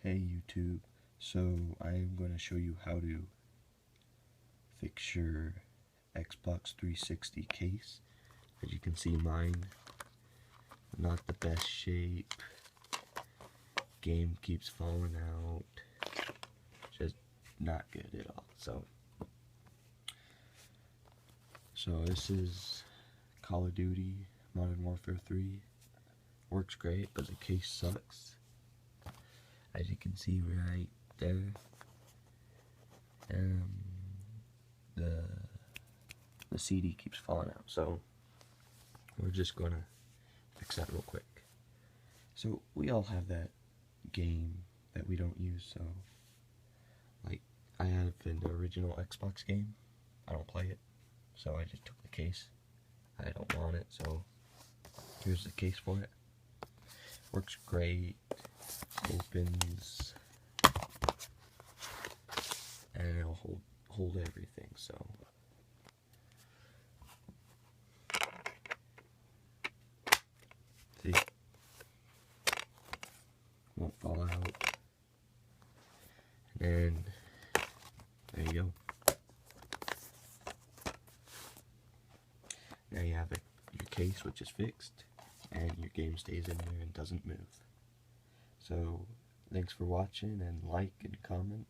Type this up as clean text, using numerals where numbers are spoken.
Hey YouTube, so I am going to show you how to fix your Xbox 360 case. As you can see, mine not the best shape, game keeps falling out, just not good at all. So this is Call of Duty Modern Warfare 3, works great, but the case sucks. As you can see right there, the CD keeps falling out, so we're just gonna fix that real quick. So we all have that game that we don't use, so like I have an original Xbox game, I don't play it, so I just took the case. I don't want it, so here's the case for it. Works great, opens, and it'll hold everything, so see, won't fall out, and there you go. Now you have your case, which is fixed, and your game stays in there and doesn't move. So thanks for watching, and like and comment.